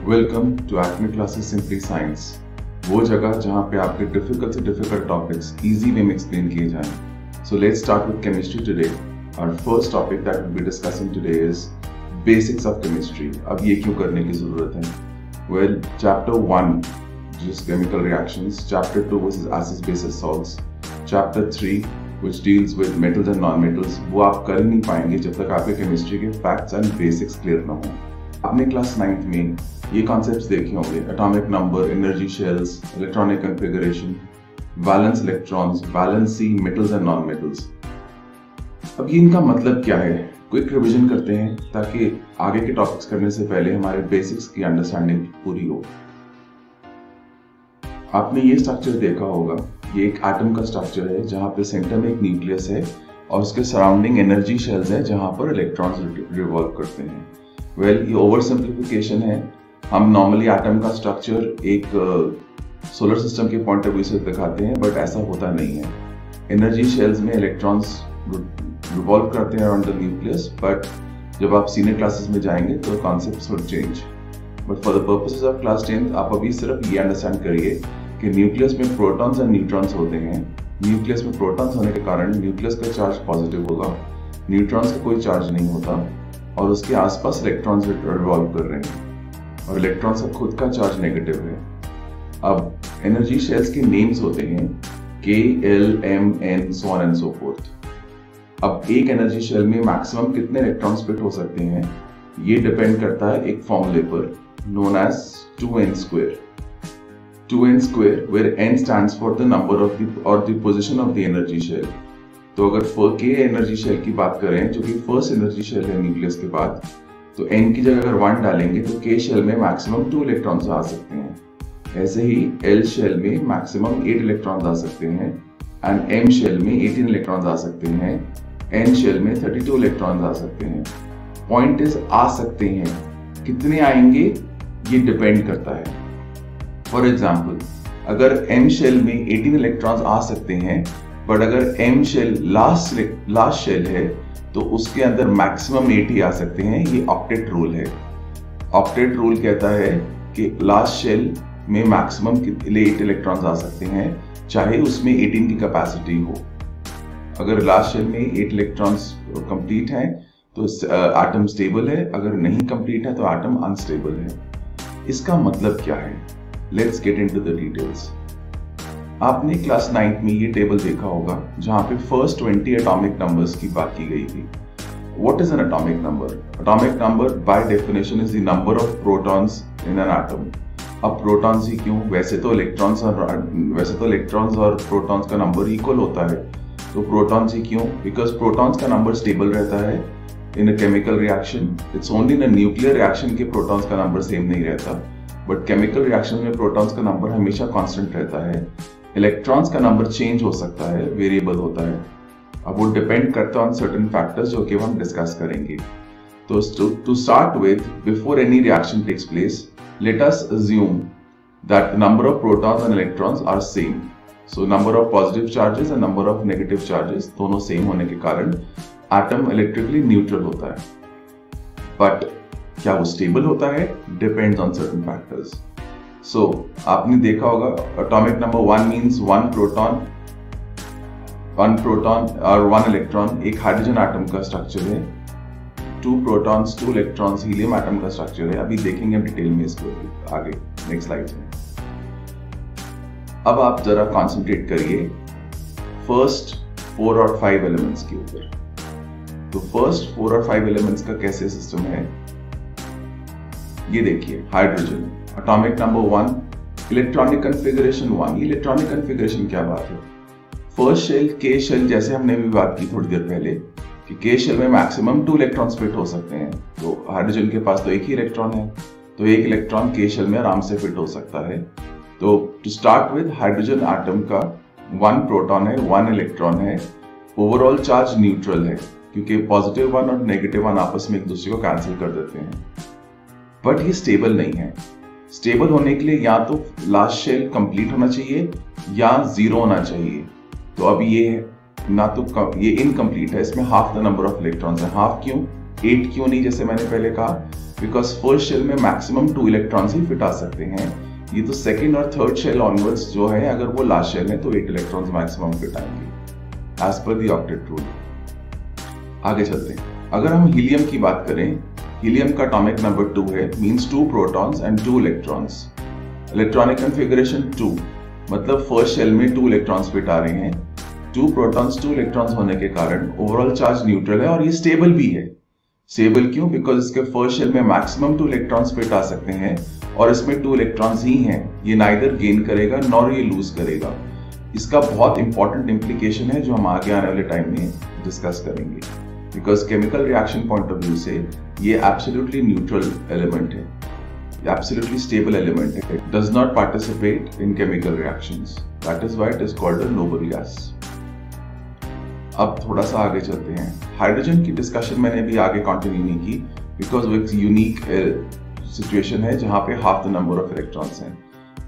Welcome to Acme classes simply science, वो जगह जहाँ पे आपके डिफिकल्ट से डिफिकल्ट टॉपिक्स इजी वे में एक्सप्लेन किए जाएं। So let's start with chemistry today. Our first topic that will be discussing today is basics of chemistry. अब ये क्यों करने की जरूरत है? Well, chapter 1 just chemical reactions, chapter 2 which is acids bases salts, chapter 3 which deals with metals and non-metals, वो आप कर नहीं पाएंगे जब तक आपके केमिस्ट्री के फैक्ट्स एंड बेसिक्स क्लियर ना हो। आपने क्लास 9th में ये कॉन्सेप्ट्स देखे होंगे: atomic number, energy shells, electronic configuration, valence electrons, valency, metals and non metals. अब ये इनका मतलब क्या है? क्विक रिवीजन करते हैं ताकि आगे के टॉपिक्स करने से पहले हमारे बेसिक्स की अंडरस्टैंडिंग पूरी हो। आपने ये स्ट्रक्चर देखा होगा, ये एक एटम का स्ट्रक्चर है जहाँ पे सेंटर में एक न्यूक्लियस है और उसके सराउंडिंग एनर्जी शेल्स है जहाँ पर इलेक्ट्रॉन्स रिवॉल्व करते हैं। वेल, ये ओवर सिंप्लीफिकेशन है। हम नॉर्मली एटम का स्ट्रक्चर एक सोलर सिस्टम के पॉइंट ऑफ व्यू से दिखाते हैं, बट ऐसा होता नहीं है। एनर्जी शेल्स में इलेक्ट्रॉन्स रिवॉल्व करते हैं अराउंड द न्यूक्लियस, बट जब आप सीनियर क्लासेस में जाएंगे तो concepts will change. But for the purposes of class 10 आप अभी सिर्फ ये अंडरस्टैंड करिए कि न्यूक्लियस में प्रोटॉन्स एंड न्यूट्रॉन्स होते हैं। न्यूक्लियस में प्रोटॉन्स होने के कारण न्यूक्लियस का चार्ज पॉजिटिव होगा, न्यूट्रॉन्स का कोई चार्ज नहीं होता और उसके आसपास इलेक्ट्रॉन्स रिवॉल्व कर रहे हैं और इलेक्ट्रॉन्स का खुद का चार्ज नेगेटिव है। अब एनर्जी शेल्स के नेम्स होते हैं K, L, M, N, so on and so forth। अब एक एनर्जी शेल में मैक्सिमम कितने इलेक्ट्रॉन्स फिट हो सकते हैं ये डिपेंड करता है एक फॉर्मूले पर known as 2n square। 2n square where n stands for the number of the position of the energy shell। तो अगर k एनर्जी शेल की बात करें जो कि फर्स्ट एनर्जी शेल है न्यूक्लियस के बाद, तो n की जगह अगर 1 डालेंगे तो k शेल में मैक्सिमम 2 इलेक्ट्रॉन्स आ सकते हैं। ऐसे ही L शेल में मैक्सिमम 8 इलेक्ट्रॉन्स आ सकते हैं एंड M शेल में 18 इलेक्ट्रॉन्स आ सकते हैं, N शेल में 32 इलेक्ट्रॉन्स आ सकते हैं। पॉइंट इज आ सकते हैं, कितने आएंगे ये डिपेंड करता है। फॉर एग्जाम्पल, अगर M शेल में 18 इलेक्ट्रॉन्स आ सकते हैं, बट अगर M शेल लास्ट शेल है तो उसके अंदर मैक्सिमम 80 आ सकते हैं। ये ऑक्टेट रूल है। ऑक्टेट रूल कहता है कि लास्ट शेल में मैक्सिमम 8 इलेक्ट्रॉन्स आ सकते हैं, चाहे उसमें 18 की कैपेसिटी हो। अगर लास्ट शेल में 8 इलेक्ट्रॉन्स कंप्लीट हैं तो एटम स्टेबल है, अगर नहीं कंप्लीट है तो एटम अनस्टेबल है। इसका मतलब क्या है? Let's get into the details. आपने क्लास 9th में ये टेबल देखा होगा जहां पे फर्स्ट 20 एटॉमिक नंबर्स की बात की गई थी। What is an atomic number? Atomic number by definition is the number of protons in an atom. अब प्रोटॉन्स ही क्यों? वैसे तो इलेक्ट्रॉन्स और प्रोटॉन्स का नंबर इक्वल होता है, तो प्रोटॉन्स ही क्यों? बिकॉज प्रोटॉन्स का नंबर स्टेबल रहता है in a chemical reaction. It's only in a nuclear reaction के प्रोटॉन्स का नंबर सेम नहीं रहता, बट केमिकल रिएक्शन में प्रोटॉन्स का नंबर हमेशा कांस्टेंट रहता है। इलेक्ट्रॉन्स का नंबर चेंज हो सकता है, वेरिएबल होता है। अब वो डिपेंड करता है ऑन सर्टेन फैक्टर्स जो कि हम डिस्कस करेंगे। तो to start with, before any reaction takes place, let us assume that the number of protons and electrons are same. So number of positive charges and number of negative charges दोनों same होने के कारण atom electrically neutral होता है। But क्या वो stable होता है? Depends on certain factors. So आपने देखा होगा एटॉमिक नंबर 1 मींस 1 प्रोटॉन और 1 इलेक्ट्रॉन। एक हाइड्रोजन एटम का स्ट्रक्चर है। 2 प्रोटॉन्स 2 इलेक्ट्रॉन्स हीलियम एटम का स्ट्रक्चर है। अभी देखेंगे डिटेल में इसको आगे नेक्स्ट स्लाइड में। अब आप जरा कॉन्सेंट्रेट करिए फर्स्ट 4 और 5 एलिमेंट्स के ऊपर। तो फर्स्ट 4 और 5 एलिमेंट्स का कैसे सिस्टम है ये देखिए। Hydrogen, atomic number 1, electronic configuration 1। ये इलेक्ट्रॉनिक कॉन्फ़िगरेशन क्या बात है? फर्स्ट शेल K शेल, जैसे हमने भी बात की थोड़ी देर पहले कि K शेल में मैक्सिमम 2 इलेक्ट्रॉन्स फिट हो सकते हैं। तो हाइड्रोजन के पास तो एक ही इलेक्ट्रॉन है, तो एक इलेक्ट्रॉन K शेल में आराम से फिट हो सकता है। तो to start with, hydrogen atom का 1 प्रोटॉन है, 1 इलेक्ट्रॉन है। ओवरऑल चार्ज न्यूट्रल है क्योंकि पॉजिटिव 1 और नेगेटिव 1 आपस में एक दूसरे को कैंसिल कर देते हैं। बट ये स्टेबल नहीं है। स्टेबल होने के लिए या तो लास्ट शेल कंप्लीट होना चाहिए या 0 होना चाहिए। तो अभी ये ना तो ये इनकम्प्लीट है, इसमें half the number of electrons है। हाफ क्यों? 8 क्यों नहीं जैसे मैंने पहले कहा? बिकॉज फर्स्ट शेल में मैक्सिमम 2 इलेक्ट्रॉन्स ही फिट आ सकते हैं। ये तो सेकंड और थर्ड शेल ऑनवर्ड्स जो है, अगर वो लास्ट शेल है तो 8 इलेक्ट्रॉन्स मैक्सिमम फिट आएंगे as per the octet rule. आगे चलते हैं। अगर हम हीलियम की बात करें, हीलियम का एटॉमिक नंबर 2 है, means 2 protons and 2 electrons. Electronic configuration 2, मतलब फर्स्ट शेल में 2 इलेक्ट्रॉन्स फिट आ रहे हैं। 2 प्रोटॉन्स 2 इलेक्ट्रॉन्स होने के कारण ओवरऑल चार्ज न्यूट्रल है और ये स्टेबल भी है। स्टेबल क्यों? बिकॉज इसके फर्स्ट शेल में मैक्सिमम 2 इलेक्ट्रॉन्स फिट आ सकते हैं और इसमें 2 इलेक्ट्रॉन्स ही हैं। ये नाइदर गेन करेगा नॉर ये लूज करेगा। इसका बहुत इंपॉर्टेंट इंप्लीकेशन है जो हम आगे आने वाले टाइम में डिस्कस करेंगे, because chemical reaction point of view से ये एब्सोल्युटली न्यूट्रल एलिमेंट है, एब्सोल्युटली स्टेबल एलिमेंट है। It does not participate in chemical reactions, that is why it is called a noble gas. अब थोड़ा सा आगे चलते हैं। हाइड्रोजन की डिस्कशन मैंने भी आगे कंटिन्यू नहीं की, बिकॉज वो एक यूनिक सिचुएशन है जहां पे half the number of electrons हैं।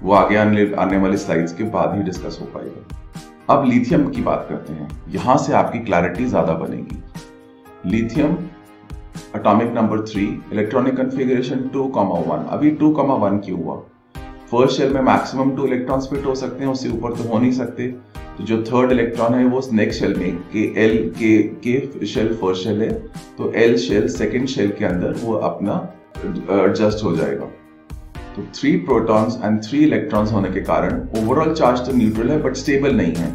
वो आगे आने वाली स्लाइड्स के बाद ही डिस्कस हो पाएगा। अब लिथियम की बात करते हैं, यहां से आपकी क्लैरिटी ज्यादा बनेगी। Lithium atomic number 3, electronic configuration 2,1। अभी 2,1 क्यों हुआ? फर्स्ट शेल में मैक्सिमम 2 इलेक्ट्रॉन्स फिट हो सकते हैं, उससे ऊपर तो हो नहीं सकते। तो जो थर्ड इलेक्ट्रॉन है वो नेक्स्ट शेल में के शेल फर्स्ट शेल है, तो एल शेल सेकंड शेल के अंदर वो अपना एडजस्ट हो जाएगा। तो 3 प्रोटॉन्स एंड 3 इलेक्ट्रॉन्स होने के कारण ओवरऑल चार्ज तो न्यूट्रल है बट स्टेबल नहीं है।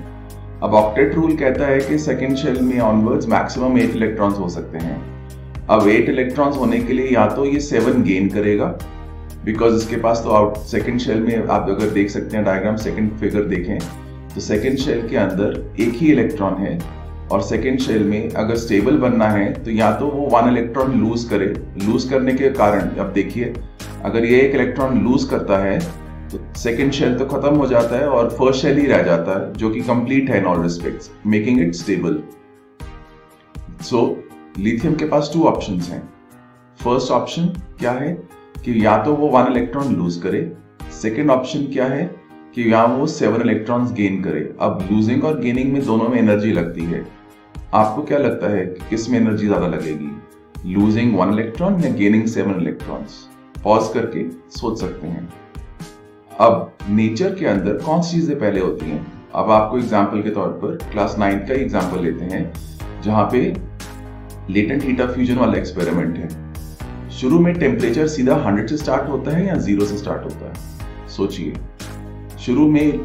अब ऑक्टेट रूल कहता है कि सेकंड शेल में ऑनवर्ड्स मैक्सिमम 8 इलेक्ट्रॉन्स हो सकते हैं। अब 8 इलेक्ट्रॉन्स होने के लिए या तो ये 7 गेन करेगा, बिकॉज इसके पास तो सेकंड शेल में आप अगर देख सकते हैं डायग्राम, सेकंड फिगर देखें तो सेकंड शेल के अंदर एक ही इलेक्ट्रॉन है और सेकंड शेल में अगर स्टेबल बनना है तो या तो वो 1 इलेक्ट्रॉन लूज करे। लूज करने के कारण अब देखिए, अगर ये 1 इलेक्ट्रॉन लूज करता है तो सेकंड शेल तो खत्म हो जाता है और फर्स्ट शेल ही रह जाता है, जो कि कंप्लीट है in all respects, making it stable. So lithium के पास 2 ऑप्शंस हैं। फर्स्ट ऑप्शन क्या है कि या तो वो 1 इलेक्ट्रॉन लूज करे। सेकंड ऑप्शन क्या है कि यहाँ वो 7 इलेक्ट्रॉन्स गेन करे। अब लूजिंग और गेनिंग में दोनों में एनर्जी लगती है। आपको क्या लगता है कि किस में एनर्जी ज्यादा लगेगी, लूजिंग 1 इलेक्ट्रॉन या गेनिंग 7 इलेक्ट्रॉन्स? पॉज करके सोच सकते हैं। अब नेचर के अंदर कौन सी चीजें पहले होती हैं? अब आपको एग्जाम्पल के तौर पर क्लास 9 का एग्जाम्पल लेते हैं, जहां पे लेटेंट हीट ऑफ फ्यूजन वाला एक्सपेरिमेंट है। शुरू में टेम्परेचर सीधा 100 से स्टार्ट होता है या 0 से स्टार्ट होता है? सोचिए। शुरू में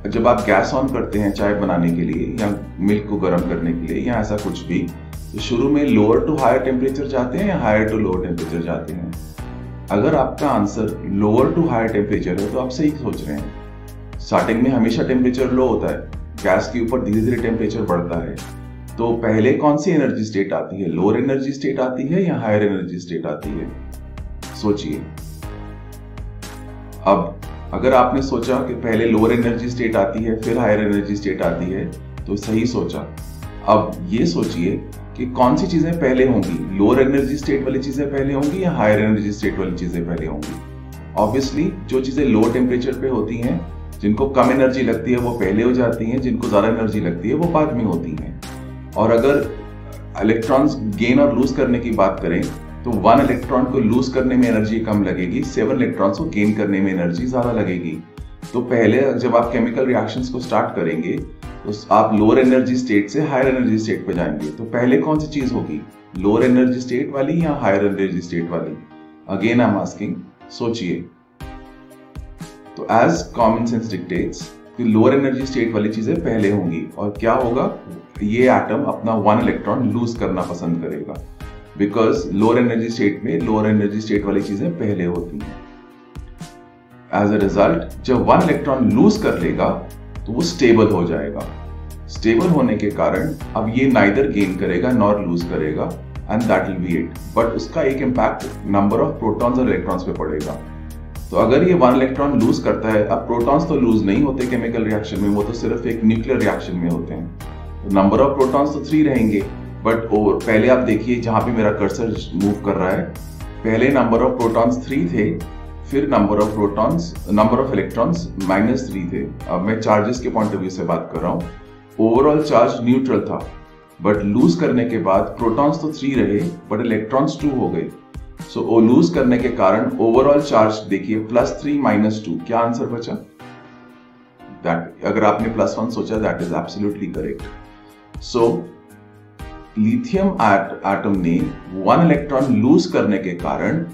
जब आप गैस ऑन करते हैं चाय बनाने के लिए या मिल्क को गर्म करने के लिए या ऐसा कुछ भी, तो शुरू में लोअर टू हायर टेम्परेचर जाते हैं या हायर टू लोअर टेम्परेचर जाते हैं? अगर आपका answer lower to higher temperature है तो आप सही सोच रहे हैं। स्टार्टिंग में हमेशा टेम्परेचर लो होता है, गैस के ऊपर धीरे धीरे टेम्परेचर बढ़ता है। तो पहले कौन सी एनर्जी स्टेट आती है, लोअर एनर्जी स्टेट आती है या हायर एनर्जी स्टेट आती है? सोचिए। अब अगर आपने सोचा कि पहले लोअर एनर्जी स्टेट आती है फिर हायर एनर्जी स्टेट आती है तो सही सोचा। अब ये सोचिए कि कौन सी चीजें पहले होंगी, लोअर एनर्जी स्टेट वाली चीजें पहले होंगी या हायर एनर्जी स्टेट वाली चीजें पहले होंगी? ऑब्वियसली जो चीजें लो टेम्परेचर पे होती हैं, जिनको कम एनर्जी लगती है वो पहले हो जाती हैं, जिनको ज्यादा एनर्जी लगती है वो बाद में होती हैं। और अगर इलेक्ट्रॉन्स गेन और लूज करने की बात करें तो 1 इलेक्ट्रॉन को लूज करने में एनर्जी कम लगेगी, 7 इलेक्ट्रॉन्स को गेन करने में एनर्जी ज्यादा लगेगी। तो पहले जब आप केमिकल रिएक्शंस को स्टार्ट करेंगे तो आप लोअर एनर्जी स्टेट से हायर एनर्जी स्टेट पे जाएंगे। तो पहले कौन सी चीज होगी, लोअर एनर्जी स्टेट वाली या हायर एनर्जी स्टेट वाली? अगेन आई एम आस्किंग, सोचिए। तो एज कॉमन सेंस डिक्टेट्स कि लोअर एनर्जी स्टेट वाली चीजें पहले होंगी और क्या होगा, ये एटम अपना 1 इलेक्ट्रॉन लूज करना पसंद करेगा, बिकॉज लोअर एनर्जी स्टेट में लोअर एनर्जी स्टेट वाली चीजें पहले होती हैं। एज अ रिजल्ट जब 1 इलेक्ट्रॉन लूज कर लेगा तो वो स्टेबल हो जाएगा। स्टेबल होने के कारण अब ये नाइदर गेन करेगा नॉर लूज करेगा and that will B it. But उसका एक इम्पैक्ट नंबर ऑफ प्रोटॉन्स और इलेक्ट्रॉन्स पे पड़ेगा। तो अगर ये 1 इलेक्ट्रॉन लूज करता है, अब प्रोटॉन्स तो लूज नहीं होते केमिकल रिएक्शन में, वो तो सिर्फ एक न्यूक्लियर रिएक्शन में होते हैं। तो नंबर ऑफ प्रोटॉन्स तो 3 रहेंगे, बट पहले आप देखिए जहां पे मेरा कर्सर मूव कर रहा है, पहले नंबर ऑफ प्रोटॉन्स 3 थे, फिर नंबर ऑफ इलेक्ट्रॉन्स -3 थे। अब मैं चार्जेस के पॉइंट ऑफ व्यू से बात कर रहा हूँ। ओवरऑल चार्ज न्यूट्रल था, बट लूज करने के बाद प्रोटॉन्स तो 3 रहे बट इलेक्ट्रॉन्स 2 हो गए। सो लूज करने के कारण ओवरऑल चार्ज देखिए +3 -2, क्या आंसर बचा? दैट अगर आपने +1 सोचा that is absolutely correct. So lithium atom ने 1 इलेक्ट्रॉन लूज करने के कारण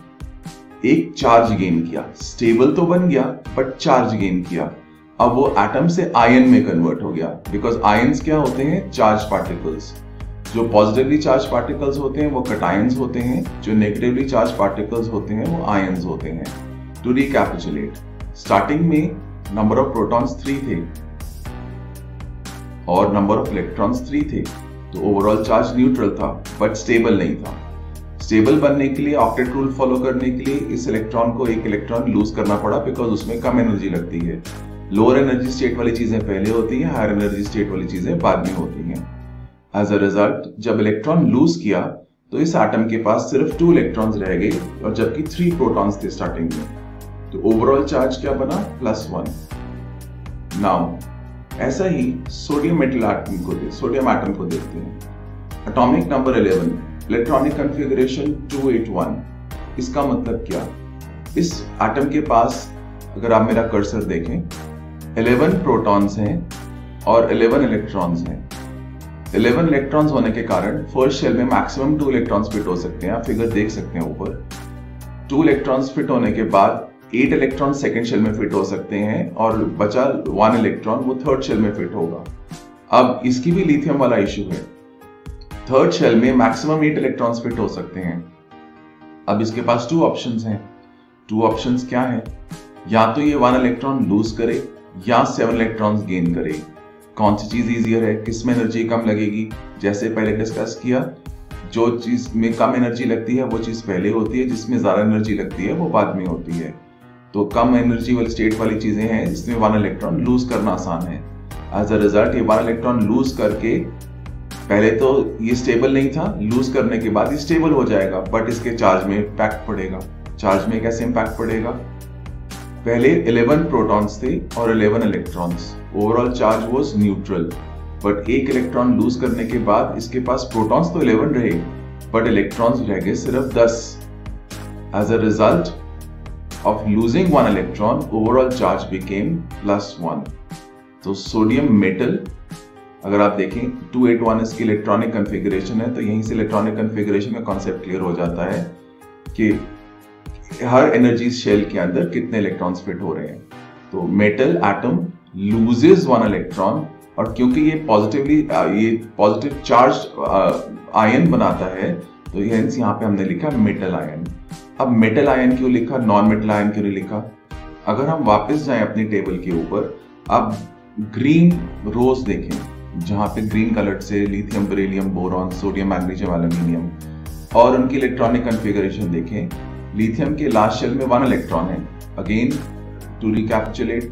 एक चार्ज गेन किया, स्टेबल तो बन गया बट चार्ज गेन किया। अब वो एटम से आयन में कन्वर्ट हो गया, बिकॉज आयंस क्या होते हैं? Charge particles. जो पॉजिटिवली चार्ज पार्टिकल्स होते हैं वो कटायंस होते हैं, जो नेगेटिवली चार्ज पार्टिकल्स होते हैं वो आयंस होते हैं। टू रिकैपिचुलेट, स्टार्टिंग में नंबर ऑफ प्रोटॉन्स 3 थे और नंबर ऑफ इलेक्ट्रॉन्स 3 थे, तो ओवरऑल चार्ज न्यूट्रल था बट स्टेबल नहीं था। स्टेबल बनने के लिए, ऑक्टेट रूल फॉलो करने के लिए इस इलेक्ट्रॉन को एक इलेक्ट्रॉन लूज करना पड़ा, बिकॉज उसमें कम एनर्जी लगती है। लोअर एनर्जी स्टेट वाली चीजें पहले होती हैं, हायर एनर्जी स्टेट वाली चीजें बाद में होती हैं। एज अ रिजल्ट जब इलेक्ट्रॉन लूज किया तो इस एटम के पास सिर्फ 2 इलेक्ट्रॉन्स रह गए और जबकि 3 प्रोटॉन्स थे स्टार्टिंग में, तो ओवरऑल चार्ज क्या बना? +1। नाउ ऐसा ही सोडियम एटम को देखते हैं। Atomic number 11, electronic configuration 281। इसका मतलब क्या? इस एटम के पास अगर आप मेरा कर्सर देखें 11 प्रोटॉन्स हैं और 11 इलेक्ट्रॉन्स हैं। 11 इलेक्ट्रॉन्स होने के कारण फर्स्ट शेल में मैक्सिमम 2 इलेक्ट्रॉन्स फिट हो सकते हैं, आप फिगर देख सकते हैं ऊपर। 2 इलेक्ट्रॉन्स फिट होने के बाद 8 इलेक्ट्रॉन सेकेंड शेल में फिट हो सकते हैं और बचा 1 इलेक्ट्रॉन वो थर्ड शेल में फिट होगा। अब इसकी भी लिथियम वाला इश्यू है, थर्ड शेल में मैक्सिमम 8 इलेक्ट्रॉन्स फिट हो सकते हैं। अब इसके पास 2 ऑप्शंस हैं। 2 ऑप्शंस क्या है? या तो ये 1 इलेक्ट्रॉन लूज करे या 7 इलेक्ट्रॉन्स गेन करे। कौन सी चीज इजियर है? किस में एनर्जी कम लगेगी? जैसे पहले डिस्कस किया, जो चीज में कम एनर्जी लगती है वो चीज पहले होती है, जिसमें ज्यादा एनर्जी लगती है वो बाद में होती है। तो कम एनर्जी वाली स्टेट वाली चीजें हैं जिसमें 1 इलेक्ट्रॉन लूज करना आसान है। एज अ रिजल्ट ये 1 इलेक्ट्रॉन लूज करके, पहले तो ये स्टेबल नहीं था, लूज करने के बाद ये स्टेबल हो जाएगा, बट इसके चार्ज में इम्पैक्ट पड़ेगा। चार्ज में कैसे इम्पैक्ट पड़ेगा? पहले 11 प्रोटॉन्स थे और 11 electrons, overall charge was neutral, but एक इलेक्ट्रॉन लूज करने के बाद इसके पास प्रोटॉन्स तो 11 रहे बट इलेक्ट्रॉन्स रह गए सिर्फ 10। As a result of losing 1 electron, overall charge became +1. तो सोडियम मेटल अगर आप देखें 281 इसकी इलेक्ट्रॉनिक कॉन्फ़िगरेशन है, तो यहीं से इलेक्ट्रॉनिक कॉन्फ़िगरेशन का कॉन्सेप्ट क्लियर हो जाता है कि हर एनर्जी शेल के अंदर कितने इलेक्ट्रॉन्स फिट हो रहे हैं। तो मेटल एटम लूजेस 1 इलेक्ट्रॉन, और क्योंकि ये पॉजिटिव चार्ज आयन बनाता है तो यहाँ पे हमने लिखा मेटल आयन। अब मेटल आयन क्यों लिखा, नॉन मेटल आयन क्यों नहीं लिखा? अगर हम वापस जाएं अपनी टेबल के ऊपर, आप ग्रीन रोज देखें जहां पे ग्रीन कलर से lithium, beryllium, boron, sodium, magnesium, aluminium, और उनकी इलेक्ट्रॉनिक कॉन्फ़िगरेशन देखें। लिथियम के लास्ट शेल में 1 इलेक्ट्रॉन है। Again to recapitulate,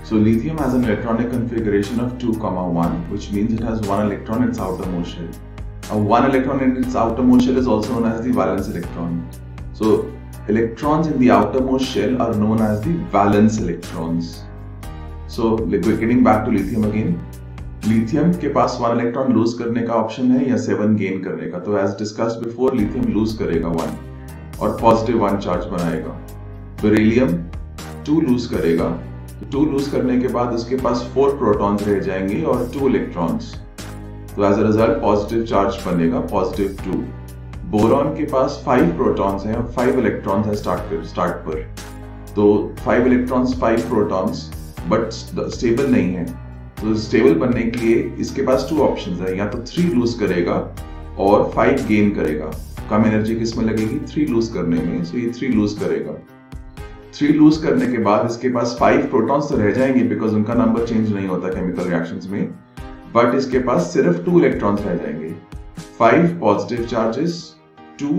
so lithium has an electronic configuration of 2,1, which means it has 1 electron in its outermost shell. 1 electron in its outermost shell is also known as the valence electron. So electrons in the outermost shell are known as the valence electrons. So getting back to lithium again, lithium के पास 1 electron lose करने का option है या 7 gain करने का। तो as discussed before, lithium lose करेगा 1 और पॉजिटिव 1 चार्ज बनाएगा। बेरिलियम 2 लूज करेगा, तो 2 लूज करने के बाद उसके पास 4 प्रोटॉन्स रह जाएंगे और 2 इलेक्ट्रॉन्स, तो as a result positive charge बनेगा +2। बोरॉन के पास 5 प्रोटॉन्स हैं और 5 इलेक्ट्रॉन्स हैं स्टार्ट पर, तो 5 इलेक्ट्रॉन्स 5 प्रोटॉन्स, बट स्टेबल नहीं है। तो स्टेबल बनने के लिए इसके पास 2 ऑप्शंस है, या तो 3 लूज करेगा और 5 गेन करेगा। कम एनर्जी किसमें लगेगी? 3 लूज करने में, सो ये 3 लूज करेगा। 3 लूज करने के बाद इसके पास 5 प्रोटॉन्स तो रह जाएंगे बिकॉज उनका नंबर चेंज नहीं होता केमिकल रिएक्शंस में, बट इसके पास सिर्फ 2 इलेक्ट्रॉन्स रह जाएंगे। 5 positive charges, 2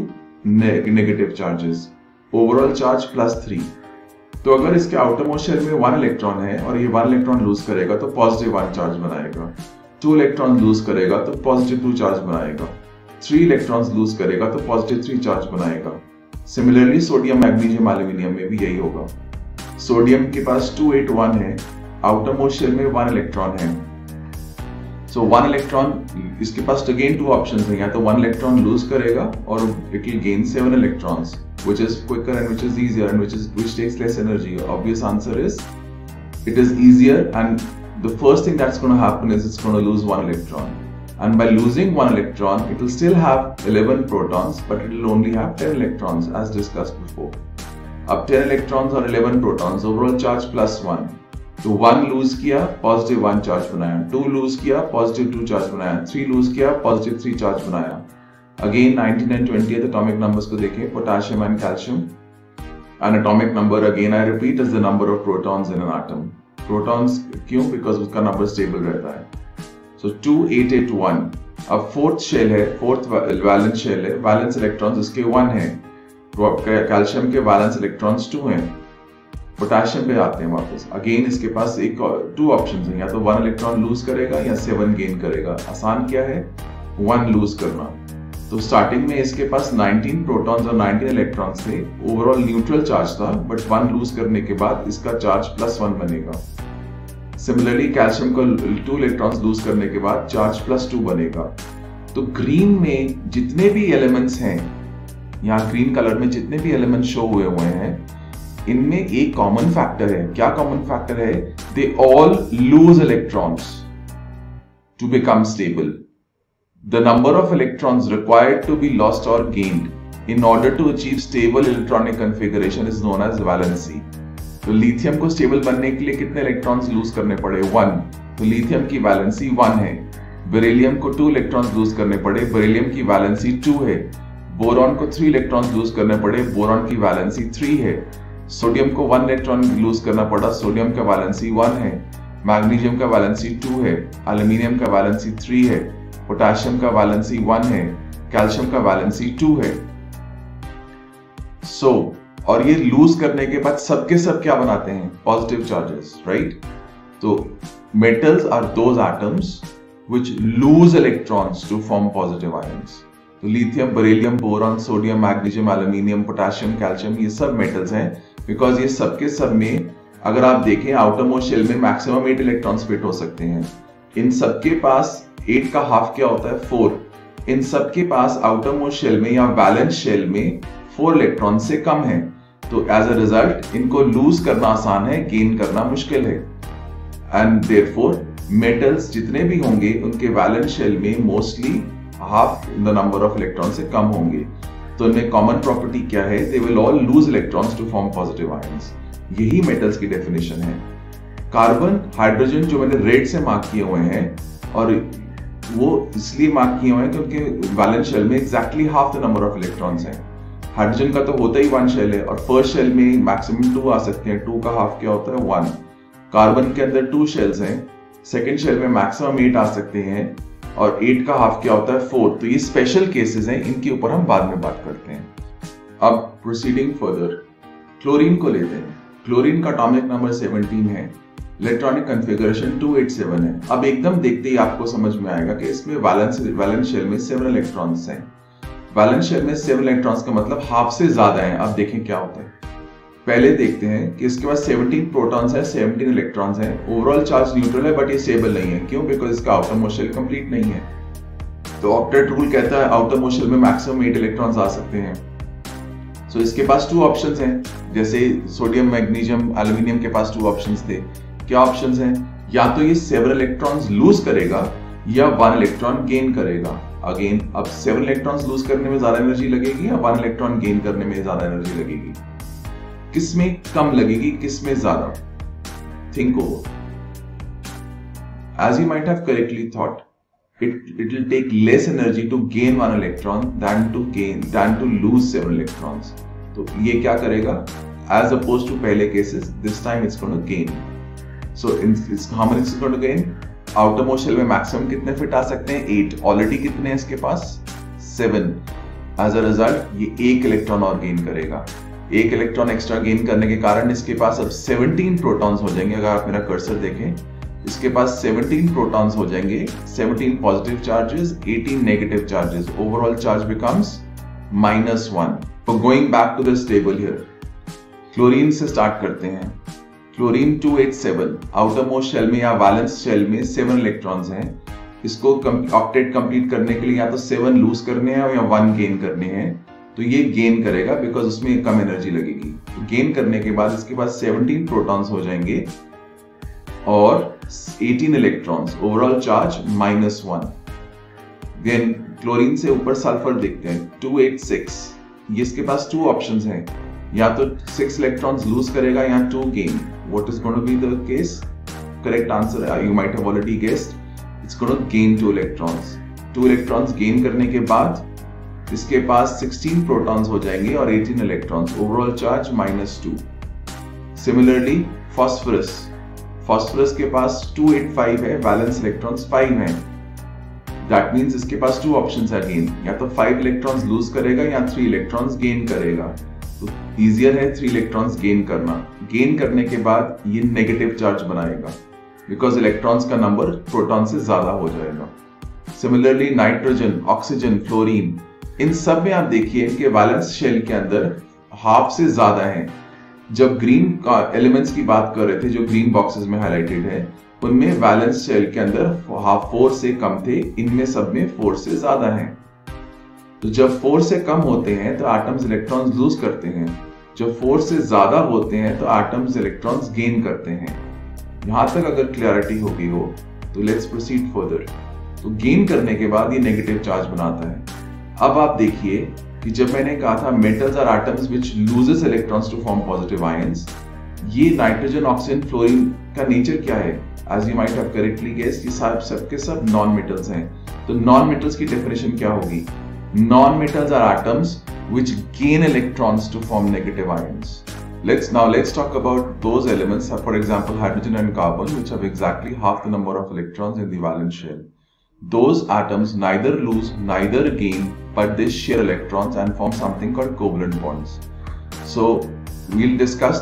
negative charges, overall charge +3। तो अगर इसके आउटरमोस्ट शेल में 1 इलेक्ट्रॉन है और ये 1 इलेक्ट्रॉन लूज करेगा तो +1 चार्ज बनाएगा। 2 इलेक्ट्रॉन लूज करेगा तो +2 चार्ज बनाएगा। 3 इलेक्ट्रॉन्स लूज करेगा तो +3 चार्ज बनाएगा। सिमिलरली सोडियम, मैग्नीशियम, एल्यूमिनियम में भी यही होगा। सोडियम के पास 281 है, आउटरमोस्ट शेल में 1 इलेक्ट्रॉन है, सो 1 इलेक्ट्रॉन, इसके पास अगेन 2 ऑप्शंस हैं, या तो 1 इलेक्ट्रॉन लूज करेगा और it will gain 7 electrons, which is quicker and which is easier and which takes less energy? Obvious answer is it is easier, and the first thing that's going to happen is it's going to lose one electron. And by losing one electron, it will still have 11 protons, but it will only have 10 electrons as discussed before. अब 10 electrons और 11 protons, overall charge +1. तो 1 lose किया, positive 1 charge बनाया, 2 lose किया, positive 2 charge बनाया, 3 lose किया, positive 3 charge बनाया. Again 19 and 20th atomic numbers को देखें, potassium and calcium. An atomic number, again I repeat, is the number of protons in an atom. Protons क्यों? Because उसका number stable रहता है. So 2, 8, 8, 1. अब fourth shell है, fourth valence shell है, valence electrons इसके 1 है. कैल्शियम के वैलेंस इलेक्ट्रॉन्स 2 हैं. पोटेशियम पे आते हैं वापस. अगेन इसके पास एक 2 ऑप्शंस हैं, या तो 1 इलेक्ट्रॉन लूज करेगा या 7 गेन करेगा. आसान क्या है? 1 लूज करना. तो स्टार्टिंग में इसके पास 19 प्रोटॉन्स और 19 इलेक्ट्रॉन्स थे. ओवरऑल न्यूट्रल चार्ज था, बट 1 लूज करने के बाद इसका चार्ज +1 बनेगा. सिमिलरली कैल्शियम को 2 इलेक्ट्रॉन्स लूज करने के बाद चार्ज +2 बनेगा. तो ग्रीन में जितने भी एलिमेंट्स हैं, यहाँ ग्रीन कलर में जितने भी एलिमेंट शो हुए हैं, इनमें एक कॉमन फैक्टर है. क्या कॉमन फैक्टर है? They all lose electrons to become stable. The number of electrons required to be lost और gained in order to achieve stable electronic configuration is known as valency. तो lithium को stable बनने के लिए कितने electrons loose करने पड़े? 1. तो लिथियम की वैलेंसी 1 है. बेरिलियम को 2 इलेक्ट्रॉन्स लूज करने पड़े, बेरिलियम की वैलेंसी 2 है. बोरॉन को 3 इलेक्ट्रॉन्स लूज करने पड़े, बोरॉन की वैलेंसी 3 है. सोडियम को 1 इलेक्ट्रॉन लूज करना पड़ा, सोडियम का वैलेंसी 1 है. मैग्नीशियम का वैलेंसी 2 है. एल्यूमिनियम का वैलेंसी 3 है. पोटेशियम का वैलेंसी 1 है. कैल्शियम का वैलेंसी 2 है. और ये लूज करने के बाद सबके सब क्या बनाते हैं? Positive charges, right? तो metals are those atoms which lose electrons to form positive ions. तो lithium, beryllium, boron, sodium, magnesium, aluminium, potassium, calcium, ये सब मेटल्स हैं, बिकॉज ये सबके सब में अगर आप देखें आउटर मोस्ट शेल में मैक्सिमम 8 इलेक्ट्रॉन्स फिट हो सकते हैं. इन सबके पास 8 का हाफ क्या होता है? 4. इन सबके पास आउटर मोस्ट शेल में या बैलेंस शेल में 4 इलेक्ट्रॉन से कम है. तो एज अ रिजल्ट इनको लूज करना आसान है, गेन करना मुश्किल है. एंड देयरफॉर मेटल्स जितने भी होंगे उनके वैलेंस शेल में mostly half the number of electron से कम होंगे. तो इनमें कॉमन प्रॉपर्टी क्या है? They will all lose electrons to form positive ions. यही मेटल्स की डेफिनेशन है. कार्बन, हाइड्रोजन जो मैंने रेड से मार्क किए हुए हैं, और वो इसलिए मार्क किए हुए हैं क्योंकि वैलेंस शेल में exactly half the number of electrons हैं. हाइड्रोजन का तो होता ही 1 शेल है, और फर्स्ट शेल में मैक्सिमम 2 आ सकते हैं. 2 का हाफ क्या होता है? 1. कार्बन के अंदर 2 शेल्स हैं, सेकेंड शेल में मैक्सिमम 8 आ सकते हैं, और 8 का हाफ क्या होता है? 4. तो ये स्पेशल केसेस हैं, इनके ऊपर हम बाद में बात करते हैं. अब प्रोसीडिंग फर्दर, क्लोरीन को लेते हैं. क्लोरीन का एटॉमिक नंबर 17 है, इलेक्ट्रॉनिक कॉन्फ़िगरेशन 287 है. अब एकदम देखते ही आपको समझ में आएगा कि इसमें वैलेंस शेल में 7 इलेक्ट्रॉन्स हैं. वैलेंस शेल में 7 इलेक्ट्रॉन्स का मतलब हाफ से ज्यादा है. अब देखें क्या होता है. पहले देखते हैं कि इसके पास 17 प्रोटॉन्स है, 17 इलेक्ट्रॉन्स हैं. ओवरऑल चार्ज न्यूट्रल है, बट ये स्टेबल नहीं है. क्यों? बिकॉज इसका आउटर मोस्ट शेल कंप्लीट नहीं है. तो ऑक्टेट रूल कहता है आउटर मोस्ट शेल में मैक्सिमम 8 इलेक्ट्रॉन्स आ सकते हैं. सो इसके पास 2 ऑप्शंस हैं. जैसे सोडियम, मैग्नीशियम, एल्यूमिनियम के पास 2 ऑप्शंस थे. क्या ऑप्शंस हैं? या तो ये 7 इलेक्ट्रॉन्स लूज करेगा या 1 इलेक्ट्रॉन गेन करेगा. अगेन अब 7 इलेक्ट्रॉन्स लूज करने में ज्यादा एनर्जी लगेगी या 1 इलेक्ट्रॉन गेन करने में ज्यादा एनर्जी लगेगी? किसमें कम लगेगी, किसमें ज्यादा? Think over. As you might have correctly thought, it will take less energy to gain 1 electron than to lose 7 electrons. तो ये क्या करेगा? As opposed to पहले cases, this time it's going to gain. So how many is going to gain? Outermost shell में maximum कितने fit आ सकते हैं? 8. ऑलरेडी कितने हैं इसके पास? 7. एज अ रिजल्ट ये 1 इलेक्ट्रॉन और गेन करेगा. 1 इलेक्ट्रॉन एक्स्ट्रा गेन करने के कारण इसके पास अब 17 प्रोटॉन्स हो जाएंगे. अगर आप मेरा कर्सर देखें, इसके पास 17 प्रोटॉन्स हो जाएंगे. 17 positive charges, 18 negative charges. Overall charge becomes -1. तो going back to the table here, chlorine से स्टार्ट करते हैं. क्लोरीन 287, आउटर मोस्ट शेल में या वैलेंस शेल में 7 इलेक्ट्रॉन्स हैं. इसको ऑक्टेट कंप्लीट करने के लिए या तो 7 लूज करने हैं या 1 गेन करने हैं. तो ये गेन करेगा बिकॉज उसमें कम एनर्जी लगेगी। तो गेन करने के बाद इसके पास 17 प्रोटॉन्स हो जाएंगे और 18 electrons, overall charge -1। Then chlorine से ऊपर सल्फर देखते हैं 286। ये इसके पास 2 ऑप्शंस हैं, या तो 6 इलेक्ट्रॉन्स लूज करेगा या 2 gain. What is going to be the case? Correct answer you might have already guessed, it's going to gain 2 electrons. 2 electrons gain करने के बाद इसके पास 16 प्रोटॉन्स हो जाएंगे और 18 electrons, overall charge -2। Similarly phosphorus के पास 285 है, वैलेंस इलेक्ट्रॉन्स 5 हैं। दैट मींस इसके पास 2 ऑप्शंस है गेन, या तो 5 इलेक्ट्रॉन्स लूज करेगा या 3 इलेक्ट्रॉन्स गेन करेगा। तो इजियर है 3 इलेक्ट्रॉन्स गेन करना। गेन करने के बाद ये नेगेटिव चार्ज बनाएगा बिकॉज इलेक्ट्रॉन्स का नंबर प्रोटॉन से ज्यादा हो जाएगा। सिमिलरली नाइट्रोजन, ऑक्सीजन, फ्लोरीन, इन सब में आप देखिए इनके वैलेंस शेल के अंदर हाफ से ज्यादा है। जब ग्रीन एलिमेंट्स की बात कर रहे थे, जो ग्रीन बॉक्सेस में हाईलाइटेड है, उनमें वैलेंस शेल के अंदर 4 से कम थे, इनमें सब में 4 से ज्यादा हैं। तो जब 4 से कम होते हैं तो एटम्स इलेक्ट्रॉन्स लूज करते हैं, जब 4 से ज्यादा होते हैं तो एटम्स इलेक्ट्रॉन्स गेन करते हैं। यहां तक अगर क्लैरिटी हो गई हो तो लेट्स प्रोसीड फर्दर। तो गेन करने के बाद ये नेगेटिव चार्ज बनाता है। अब आप देखिए कि जब मैंने कहा था metals are atoms which loses electrons to form positive ions, ये नाइट्रोजन, ऑक्सीजन, फ्लोरीन का नेचर क्या है? As you might have correctly guessed, ये सबके सब नॉन मेटल्स हैं। तो नॉन मेटल्स की डेफिनेशन क्या होगी? Non metals are atoms which gain electrons to form negative ions. Let's talk about those elements, for example hydrogen and carbon, which have exactly half the number of electrons in the valence shell. Those atoms neither lose neither gain, but they share electrons and form something called covalent bonds. So we'll discuss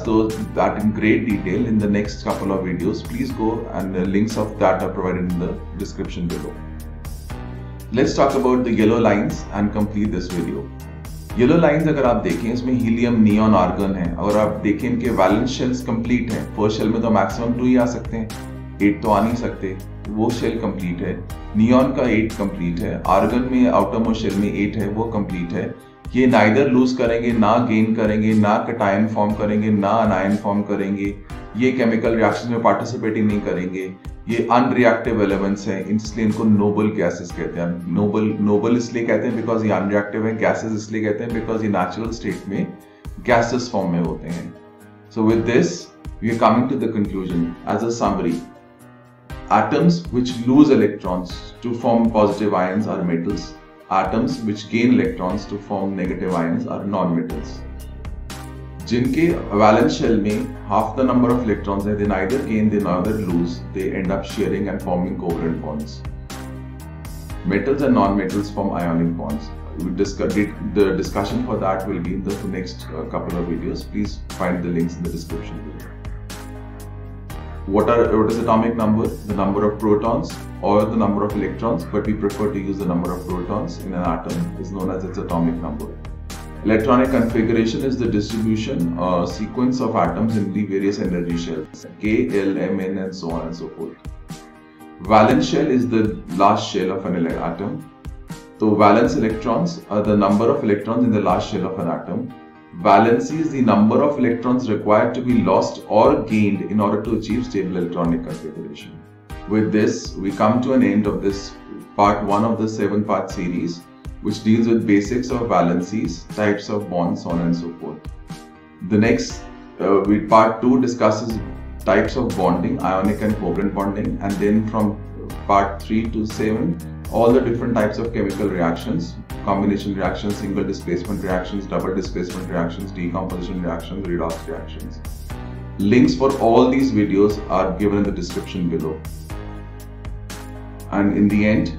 that in great detail in the next couple of videos. Please go, and the links of that are provided in the description below. Let's talk about the yellow lines and complete this video. Yellow lines अगर आप देखें, इसमें helium, neon, argon है। और आप देखें इनके valence shells complete है। फर्स्ट शेल में तो मैक्सिमम 2 ही आ सकते हैं, 8 तो आ नहीं सकते, वो शेल कंप्लीट है। नियॉन का 8 कंप्लीट है। आर्गन में आउटर मोस्ट शेल में 8 है, वो कंप्लीट है। ये नाइदर लूज करेंगे, ना गेन करेंगे, ना कटायन फॉर्म करेंगे, ना अनायन फॉर्म करेंगे। ये केमिकल रिएक्शन में पार्टिसिपेट ही नहीं करेंगे। ये अनरिएक्टिव एलिमेंट्स हैं, इसलिए इनको नोबल गैसेस कहते हैं। नोबल इसलिए कहते हैं बिकॉज ये अनरिएक्टिव है। गैसेस इसलिए कहते हैं बिकॉज ये नेचुरल स्टेट में गैसेस फॉर्म में होते हैं। So with this we are coming to the conclusion as a summary. Atoms which lose electrons to form positive ions are metals. Atoms which gain electrons to form negative ions are non-metals. जिनके valence shell में half the number of electrons है, they neither gain, they neither lose, they end up sharing and forming covalent bonds. Metals and non-metals form ionic bonds. The discussion for that will be in the next couple of videos. Please find the links in the description below. What is atomic number? The number of protons or the number of electrons, but we prefer to use the number of protons in an atom, is known as its atomic number. Electronic configuration is the distribution sequence of atoms in the various energy shells, K, L, M, N, and so on and so forth. Valence shell is the last shell of an atom. So valence electrons are the number of electrons in the last shell of an atom. Valency is the number of electrons required to be lost or gained in order to achieve stable electronic configuration. With this, we come to an end of this part 1 of the 7-part series, which deals with basics of valencies, types of bonds, so on and so forth. The next part 2 discusses types of bonding, ionic and covalent bonding, and then from part 3 to 7, all the different types of chemical reactions, combination reactions, single displacement reactions, double displacement reactions, decomposition reactions, redox reactions. Links for all these videos are given in the description below. And in the end,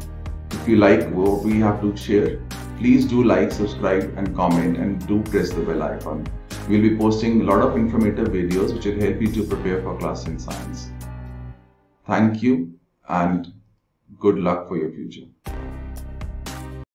if you like what we have to share, please do like, subscribe and comment, and do press the bell icon. We'll be posting a lot of informative videos which will help you to prepare for class in science. Thank you and good luck for your future.